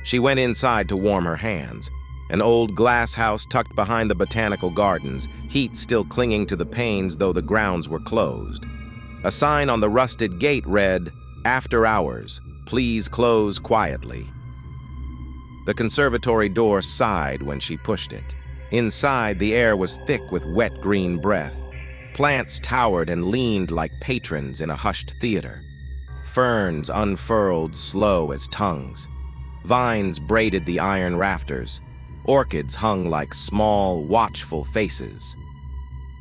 She went inside to warm her hands. An old glass house tucked behind the botanical gardens, heat still clinging to the panes though the grounds were closed. A sign on the rusted gate read, "After hours, please close quietly." The conservatory door sighed when she pushed it. Inside, the air was thick with wet green breath. Plants towered and leaned like patrons in a hushed theater. Ferns unfurled slow as tongues. Vines braided the iron rafters. Orchids hung like small, watchful faces.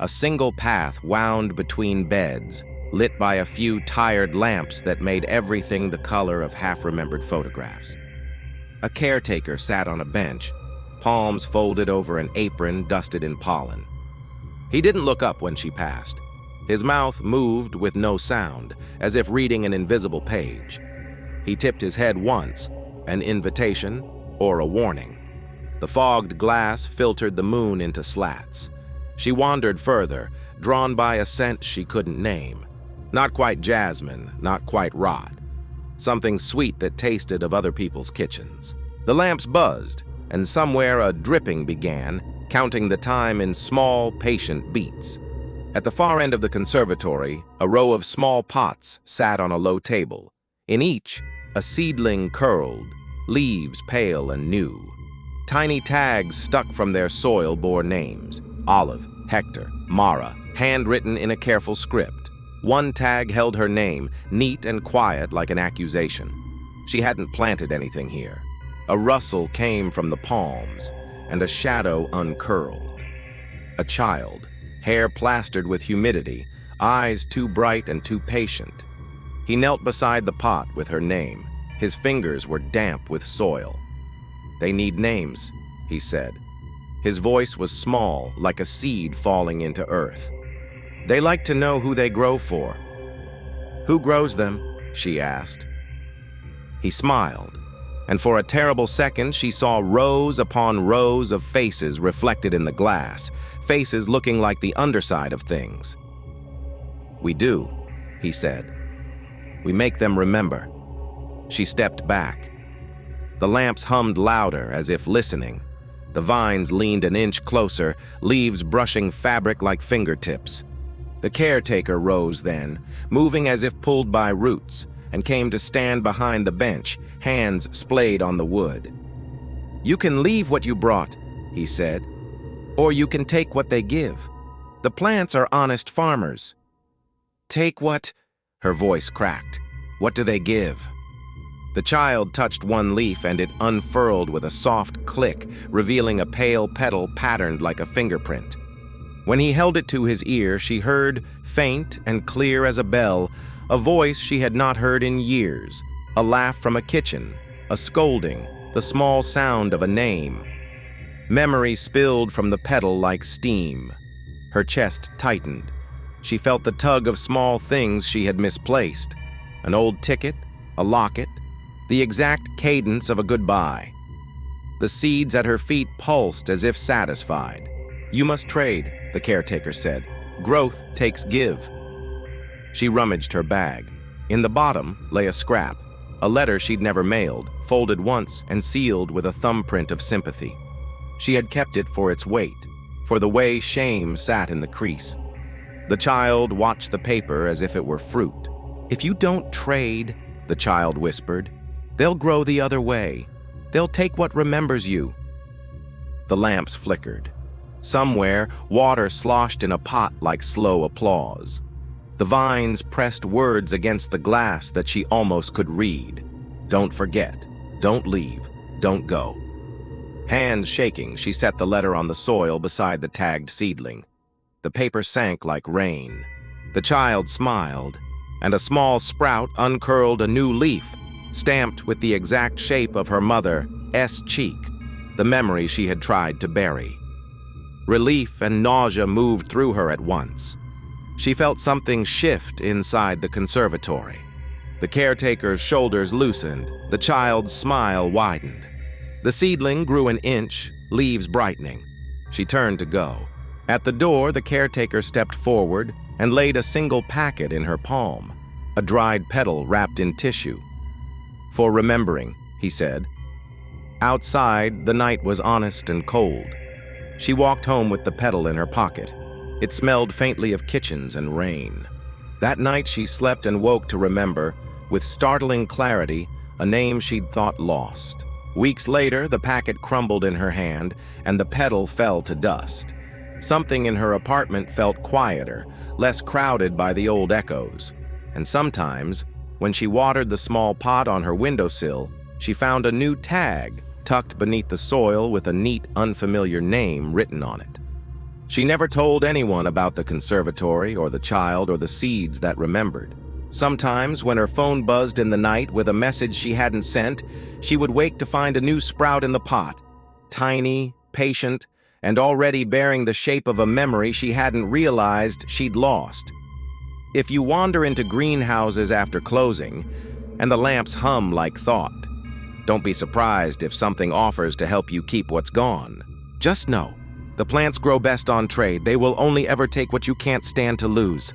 A single path wound between beds, lit by a few tired lamps that made everything the color of half-remembered photographs. A caretaker sat on a bench, palms folded over an apron dusted in pollen. He didn't look up when she passed. His mouth moved with no sound, as if reading an invisible page. He tipped his head once, an invitation or a warning. The fogged glass filtered the moon into slats. She wandered further, drawn by a scent she couldn't name. Not quite jasmine, not quite rot. Something sweet that tasted of other people's kitchens. The lamps buzzed, and somewhere a dripping began, counting the time in small, patient beats. At the far end of the conservatory, a row of small pots sat on a low table. In each, a seedling curled, leaves pale and new. Tiny tags stuck from their soil bore names: Olive, Hector, Mara, handwritten in a careful script. One tag held her name, neat and quiet like an accusation. She hadn't planted anything here. A rustle came from the palms, and a shadow uncurled. A child, hair plastered with humidity, eyes too bright and too patient. He knelt beside the pot with her name. His fingers were damp with soil. "They need names," he said. His voice was small, like a seed falling into earth. "They like to know who they grow for." "Who grows them?" she asked. He smiled, and for a terrible second she saw rows upon rows of faces reflected in the glass, faces looking like the underside of things. "We do," he said. "We make them remember." She stepped back. The lamps hummed louder, as if listening. The vines leaned an inch closer, leaves brushing fabric like fingertips. The caretaker rose then, moving as if pulled by roots, and came to stand behind the bench, hands splayed on the wood. "You can leave what you brought," he said, "or you can take what they give. The plants are honest farmers." "Take what?" Her voice cracked. "What do they give?" The child touched one leaf and it unfurled with a soft click, revealing a pale petal patterned like a fingerprint. When he held it to his ear, she heard, faint and clear as a bell, a voice she had not heard in years, a laugh from a kitchen, a scolding, the small sound of a name. Memory spilled from the petal like steam. Her chest tightened. She felt the tug of small things she had misplaced. An old ticket, a locket, the exact cadence of a goodbye. The seeds at her feet pulsed as if satisfied. "You must trade," the caretaker said. "Growth takes give." She rummaged her bag. In the bottom lay a scrap, a letter she'd never mailed, folded once and sealed with a thumbprint of sympathy. She had kept it for its weight, for the way shame sat in the crease. The child watched the paper as if it were fruit. "If you don't trade," the child whispered, "they'll grow the other way. They'll take what remembers you." The lamps flickered. Somewhere, water sloshed in a pot like slow applause. The vines pressed words against the glass that she almost could read. "Don't forget. Don't leave. Don't go." Hands shaking, she set the letter on the soil beside the tagged seedling. The paper sank like rain. The child smiled, and a small sprout uncurled a new leaf, stamped with the exact shape of her mother's cheek, the memory she had tried to bury. Relief and nausea moved through her at once. She felt something shift inside the conservatory. The caretaker's shoulders loosened, the child's smile widened. The seedling grew an inch, leaves brightening. She turned to go. At the door, the caretaker stepped forward and laid a single packet in her palm, a dried petal wrapped in tissue. "For remembering," he said. Outside, the night was honest and cold. She walked home with the petal in her pocket. It smelled faintly of kitchens and rain. That night she slept and woke to remember, with startling clarity, a name she'd thought lost. Weeks later, the packet crumbled in her hand, and the petal fell to dust. Something in her apartment felt quieter, less crowded by the old echoes. And sometimes, when she watered the small pot on her windowsill, she found a new tag tucked beneath the soil with a neat, unfamiliar name written on it. She never told anyone about the conservatory or the child or the seeds that remembered. Sometimes, when her phone buzzed in the night with a message she hadn't sent, she would wake to find a new sprout in the pot, tiny, patient, and already bearing the shape of a memory she hadn't realized she'd lost. If you wander into greenhouses after closing, and the lamps hum like thought, don't be surprised if something offers to help you keep what's gone. Just know, the plants grow best on trade. They will only ever take what you can't stand to lose.